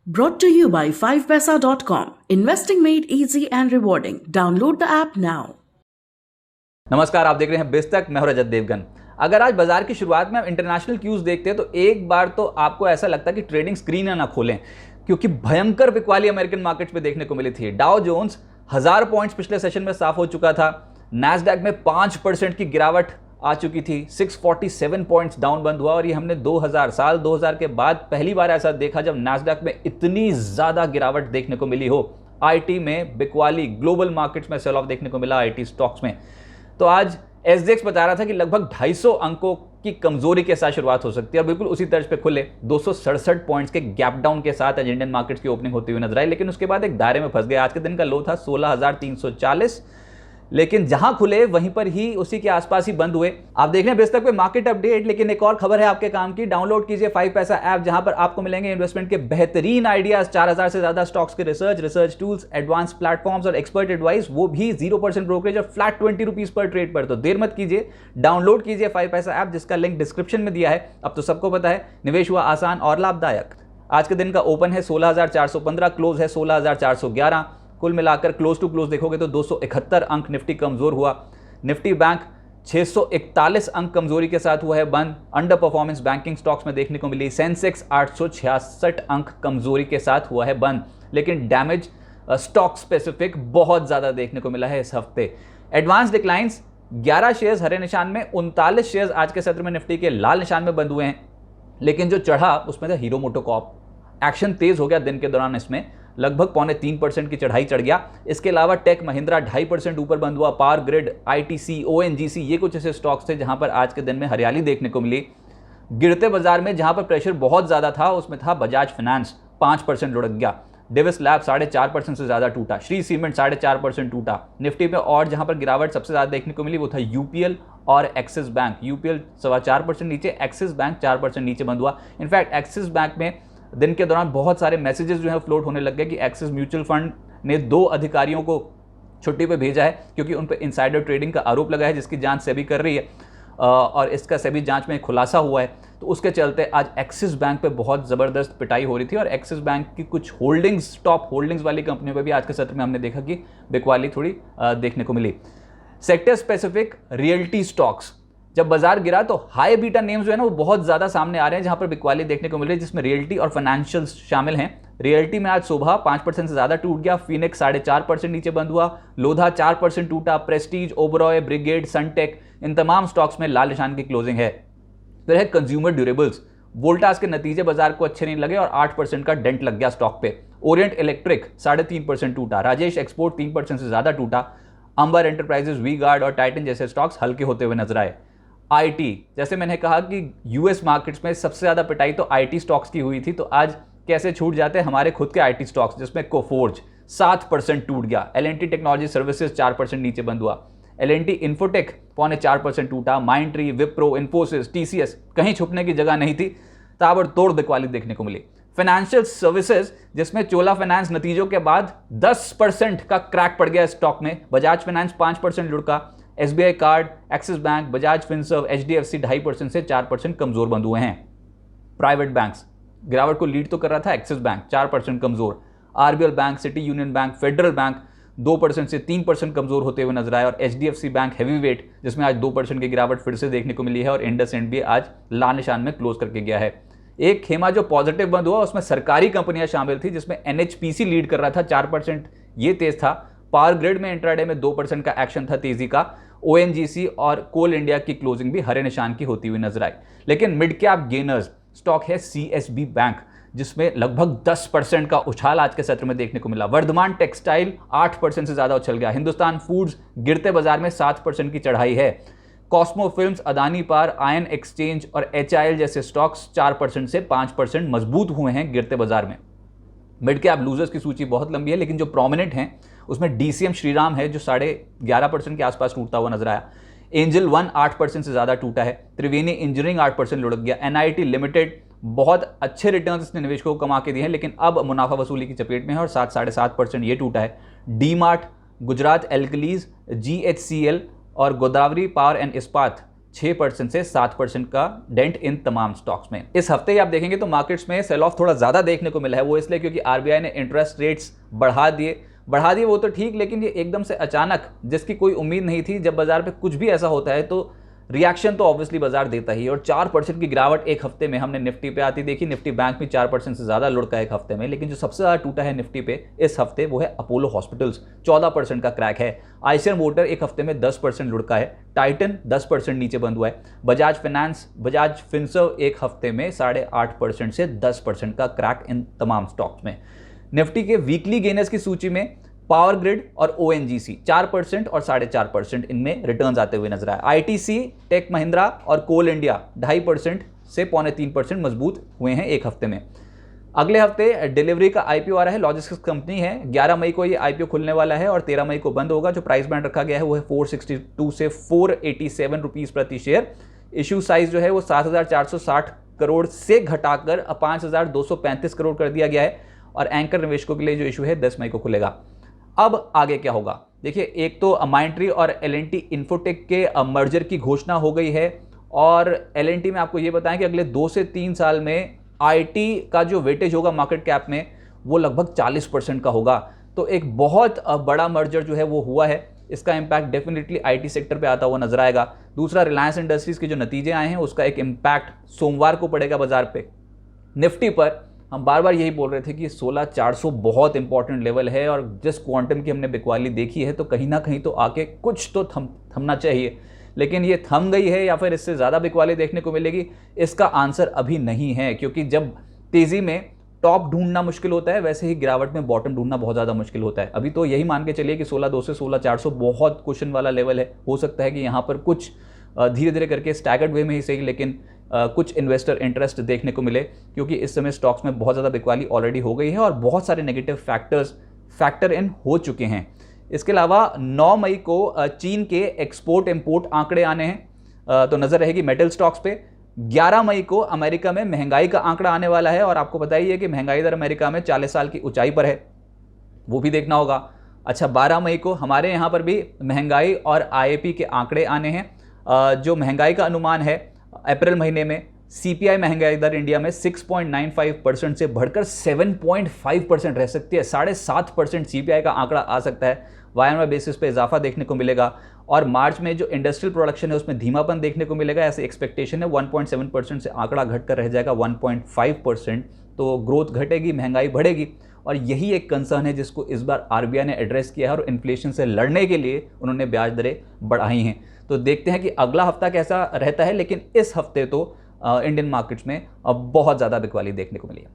Brought to you by 5paisa.com. Investing made easy and rewarding. Download the app now. नमस्कार, आप देख रहे हैं बिस्तक। मैं हूं रजत देवगन। अगर आज बाजार की शुरुआत में आप इंटरनेशनल क्यूज देखते हैं तो एक बार तो आपको ऐसा लगता है कि ट्रेडिंग स्क्रीन ना खोलें, क्योंकि भयंकर बिकवाली अमेरिकन मार्केट्स में देखने को मिली थी। डाउ जोन्स 1000 पॉइंट्स पिछले सेशन में साफ हो चुका था। नैस्डैक में 5% की गिरावट आ चुकी थी। 647 पॉइंट्स डाउन बंद हुआ और ये हमने 2000 के बाद पहली बार ऐसा देखा जब नैस्डैक में इतनी ज्यादा गिरावट देखने को मिली हो। आईटी में बिकवाली, ग्लोबल मार्केट्स में सेल ऑफ देखने को मिला आईटी स्टॉक्स में। तो आज एसजेएक्स बता रहा था कि लगभग 250 अंकों की कमजोरी के साथ शुरुआत हो सकती है और बिल्कुल उसी तर्ज पे खुले 267 पॉइंट्स के गैप डाउन के साथ आज इंडियन मार्केट्स की ओपनिंग होती हुई नजर आई, लेकिन उसके बाद एक दायरे में फंस गया। आज के दिन का लो था 16,340, लेकिन जहां खुले वहीं पर ही उसी के आसपास ही बंद हुए। आप देख रहे हैं बिस्तक पे मार्केट अपडेट, लेकिन एक और खबर है आपके काम की। डाउनलोड कीजिए 5पैसा ऐप, जहां पर आपको मिलेंगे इन्वेस्टमेंट के बेहतरीन आइडियाज, 4000 से ज्यादा स्टॉक्स के रिसर्च टूल्स, एडवांस प्लेटफॉर्म्स और एक्सपर्ट एडवाइस, वो भी 0% ब्रोकरेज और फ्लैट 20 रुपीज पर ट्रेड पर। तो देर मत कीजिए, डाउनलोड कीजिए 5पैसा ऐप, जिसका लिंक डिस्क्रिप्शन में दिया है। अब तो सबको पता है, निवेश हुआ आसान और लाभदायक। आज के दिन का ओपन है 16,415, क्लोज है 16,411। कुल मिलाकर क्लोज टू क्लोज देखोगे तो 271 अंक निफ्टी कमजोर हुआ। निफ्टी बैंक 641 अंक कमजोरी के साथ हुआ है बंद। अंडर परफॉर्मेंस बैंकिंग स्टॉक्स में देखने को मिली। सेंसेक्स 866 अंक कमजोरी के साथ हुआ है बंद, लेकिन डैमेज स्टॉक स्पेसिफिक बहुत ज्यादा देखने को मिला है इस हफ्ते। एडवांस डिक्लाइंस 11 शेयर्स हरे निशान में, 39 शेयर्स आज के सत्र में निफ्टी के लाल निशान में बंद हुए हैं, लेकिन जो चढ़ा उसमें था हीरो मोटोकॉर्प। एक्शन तेज हो गया दिन के दौरान, इसमें लगभग 3.25% की चढ़ाई चढ़ गया। इसके अलावा टेक महिंद्रा 2.5% ऊपर बंद हुआ। पावर ग्रिड, आईटीसी, ओएनजीसी, ये कुछ ऐसे स्टॉक्स थे जहां पर आज के दिन में हरियाली देखने को मिली। गिरते बाजार में जहां पर प्रेशर बहुत ज्यादा था उसमें था बजाज फाइनेंस, 5% लुढ़क गया। डेविस लैब 4.5% से ज्यादा टूटा। श्री सीमेंट 4.5% टूटा। निफ्टी में और जहां पर गिरावट सबसे ज्यादा देखने को मिली वो था यूपीएल और एक्सिस बैंक। यूपीएल 4.25% नीचे, एक्सिस बैंक 4% नीचे बंद हुआ। इनफैक्ट एक्सिस बैंक में दिन के दौरान बहुत सारे मैसेजेस जो है फ्लोट होने लग गए कि एक्सिस म्यूचुअल फंड ने 2 अधिकारियों को छुट्टी पे भेजा है, क्योंकि उन पर इनसाइडर ट्रेडिंग का आरोप लगा है, जिसकी जांच सेबी कर रही है और इसका सेबी जांच में खुलासा हुआ है। तो उसके चलते आज एक्सिस बैंक पे बहुत ज़बरदस्त पिटाई हो रही थी और एक्सिस बैंक की कुछ होल्डिंग्स, टॉप होल्डिंग्स वाली कंपनियों पर भी आज के सत्र में हमने देखा कि बिकवाली थोड़ी देखने को मिली। सेक्टर स्पेसिफिक रियल्टी स्टॉक्स, जब बाजार गिरा तो हाई बीटा नेम्स जो है ना वो बहुत ज्यादा सामने आ रहे हैं, जहां पर बिकवाली देखने को मिल रही है, जिसमें रियल्टी और फाइनेंशियल्स शामिल हैं। रियल्टी में आज सुबह 5% से ज्यादा टूट गया। फिनिक्स 4.5% नीचे बंद हुआ। लोधा 4% टूटा। प्रेस्टीज, ओबरॉय, ब्रिगेड, सनटेक, इन तमाम स्टॉक्स में लाल निशान की क्लोजिंग है। फिर है कंज्यूमर ड्यूरेबल्स। वोल्टास के नतीजे बाजार को अच्छे नहीं लगे और 8% का डेंट लग गया स्टॉक पे। ओरिएंट इलेक्ट्रिक 3.5% टूटा। राजेश एक्सपोर्ट 3% से ज्यादा टूटा। अंबर एंटरप्राइजेस, वी गार्ड और टाइटन जैसे स्टॉक्स हल्के होते हुए नजर आए। आईटी, जैसे मैंने कहा कि यूएस मार्केट्स में सबसे ज्यादा पिटाई तो आईटी स्टॉक्स की हुई थी, तो आज कैसे छूट जाते हैं हमारे खुद के आईटी स्टॉक्स, जिसमें कोफोर्ज 7% टूट गया। एलएनटी टेक्नोलॉजी सर्विसेज 4% नीचे बंद हुआ। एलएनटी इन्फोटेक 4.25% टूटा। माइंडट्री, विप्रो, इन्फोसिस, टीसीएस, कहीं छुपने की जगह नहीं थी, ताबड़तोड़ बिकवाली देखने को मिली। फाइनेंशियल सर्विसेज, जिसमें चोला फाइनेंस नतीजों के बाद 10% का क्रैक पड़ गया स्टॉक में। बजाज फाइनेंस 5% लुढ़का। SBI Card, Axis Bank, Bajaj Finserv, HDFC 2.5% से 4% कमजोर बंद हुए हैं। प्राइवेट बैंक्स, गिरावट को लीड तो कर रहा था एक्सिस बैंक, 4% कमजोर। RBL bank, city union bank, federal bank 2% से 3% कमजोर होते हुए नजर आए और एचडीएफसी बैंक हैवीवेट, जिसमें आज 2% की गिरावट फिर से देखने को मिली है और इंडसइंड भी आज लाल निशान में क्लोज करके गया है। एक खेमा जो पॉजिटिव बंद हुआ उसमें सरकारी कंपनियां शामिल थी, जिसमें एनएचपीसी लीड कर रहा था, 4%, ये तेज था। पावर ग्रिड में इंट्राडे में 2% का एक्शन था तेजी का। ओएनजीसी और कोल इंडिया की क्लोजिंग भी हरे निशान की होती हुई नजर आई। लेकिन मिड कैप गेनर्स स्टॉक है सीएसबी बैंक, जिसमें लगभग 10% का उछाल आज के सत्र में देखने को मिला। वर्धमान टेक्सटाइल 8% से ज्यादा उछल गया। हिंदुस्तान फूड्स गिरते बाजार में 7% की चढ़ाई है। Cosmo films, Adani power, ion exchange और एचआईएल जैसे स्टॉक्स 4% से 5% मजबूत हुए हैं गिरते बाजार में। मिड कैप लूजर्स की सूची बहुत लंबी है, लेकिन जो प्रोमिनेंट हैं उसमें डीसीएम श्रीराम है जो 11.5% के आसपास टूटता हुआ नजर आया। एंजल 1 8% से ज्यादा टूटा है। त्रिवेणी इंजीनियरिंग 8% लुढ़क गया। एनआईटी लिमिटेड बहुत अच्छे रिटर्न इसने निवेशकों को कमा के दिए हैं, लेकिन अब मुनाफा वसूली की चपेट में है और 7.5% ये टूटा है। D mart, Gujarat alkalis, GHCL और गोदावरी पावर एंड इस्पात 6% से 7% का डेंट इन तमाम स्टॉक्स में। इस हफ्ते ही आप देखेंगे तो मार्केट्स में सेल ऑफ थोड़ा ज़्यादा देखने को मिला है। वो इसलिए क्योंकि आरबीआई ने इंटरेस्ट रेट्स बढ़ा दिए वो तो ठीक, लेकिन ये एकदम से अचानक, जिसकी कोई उम्मीद नहीं थी। जब बाजार पे कुछ भी ऐसा होता है तो रिएक्शन तो ऑब्वियसली बाजार देता ही है। और 4% की गिरावट एक हफ्ते में हमने निफ्टी पे आती देखी। निफ्टी बैंक में 4% से ज़्यादा लुढ़का एक हफ्ते में, लेकिन जो सबसे ज़्यादा टूटा है निफ्टी पे इस हफ्ते वो है अपोलो हॉस्पिटल्स, 14% का क्रैक है। आईसीआर मोटर एक हफ्ते में 10% लुढ़का है। टाइटन 10% नीचे बंद हुआ है। बजाज फिनसर्व एक हफ्ते में 8.5% से 10% का क्रैक इन तमाम स्टॉक्स में। निफ्टी के वीकली गेनर्स की सूची में पावर ग्रिड और ओएनजीसी 4% और 4.5% इनमें रिटर्न्स आते हुए नजर आए। आईटीसी, टेक महिंद्रा और कोल इंडिया 2.5% से 2.25% मजबूत हुए हैं एक हफ्ते में। अगले हफ्ते डिलीवरी का आईपीओ आ रहा है। लॉजिस्टिक्स कंपनी है, 11 मई को ये आईपीओ खुलने वाला है और 13 मई को बंद होगा। जो प्राइस बैंड रखा गया है वो है 462 से 487 रुपीज प्रति शेयर। इशू साइज जो है वो 7,460 करोड़ से घटाकर 5,235 करोड़ कर दिया गया है और एंकर निवेशकों के लिए जो इशू है 10 मई को खुलेगा। अब आगे क्या होगा? देखिए, एक तो माइंडट्री और एल&टी इन्फोटेक के मर्जर की घोषणा हो गई है और एल&टी में आपको ये बताएं कि अगले 2 से 3 साल में आईटी का जो वेटेज होगा मार्केट कैप में वो लगभग 40% का होगा। तो एक बहुत बड़ा मर्जर जो है वो हुआ है। इसका इम्पैक्ट डेफिनेटली आईटी सेक्टर पे आता हुआ नजर आएगा। दूसरा, रिलायंस इंडस्ट्रीज के जो नतीजे आए हैं उसका एक इम्पैक्ट सोमवार को पड़ेगा बाजार पे। निफ्टी पर हम बार बार यही बोल रहे थे कि 16,400 बहुत इंपॉर्टेंट लेवल है और जिस क्वांटम की हमने बिकवाली देखी है तो कहीं ना कहीं तो आके कुछ तो थमना चाहिए, लेकिन ये थम गई है या फिर इससे ज़्यादा बिकवाली देखने को मिलेगी, इसका आंसर अभी नहीं है। क्योंकि जब तेज़ी में टॉप ढूंढना मुश्किल होता है वैसे ही गिरावट में बॉटम ढूंढना बहुत ज़्यादा मुश्किल होता है। अभी तो यही मान के चलिए कि 16,200 से 16,400 बहुत कुशन वाला लेवल है। हो सकता है कि यहाँ पर कुछ धीरे धीरे करके स्टैगर्ड वे में ही सही, लेकिन कुछ इन्वेस्टर इंटरेस्ट देखने को मिले, क्योंकि इस समय स्टॉक्स में बहुत ज़्यादा बिकवाली ऑलरेडी हो गई है और बहुत सारे नेगेटिव फैक्टर इन हो चुके हैं। इसके अलावा 9 मई को चीन के एक्सपोर्ट इंपोर्ट आंकड़े आने हैं, तो नज़र रहेगी मेटल स्टॉक्स पे। 11 मई को अमेरिका में महंगाई का आंकड़ा आने वाला है और आपको पता ही है कि महंगाई दर अमेरिका में 40 साल की ऊंचाई पर है, वो भी देखना होगा। अच्छा, 12 मई को हमारे यहाँ पर भी महंगाई और आईएपी के आंकड़े आने हैं। जो महंगाई का अनुमान है अप्रैल महीने में, सीपीआई महंगाई दर इंडिया में 6.95% से बढ़कर 7.5% रह सकती है। 7.5% सीपीआई का आंकड़ा आ सकता है। वाई बेसिस पे इजाफा देखने को मिलेगा और मार्च में जो इंडस्ट्रियल प्रोडक्शन है उसमें धीमापन देखने को मिलेगा। ऐसे एक्सपेक्टेशन है 1.7% से आंकड़ा घटकर रह जाएगा 1.5%। तो ग्रोथ घटेगी, महंगाई बढ़ेगी और यही एक कंसर्न है जिसको इस बार आरबीआई ने एड्रेस किया है और इन्फ्लेशन से लड़ने के लिए उन्होंने ब्याज दरें बढ़ाई हैं। तो देखते हैं कि अगला हफ्ता कैसा रहता है, लेकिन इस हफ्ते तो इंडियन मार्केट्स में अब बहुत ज़्यादा बिकवाली देखने को मिली है।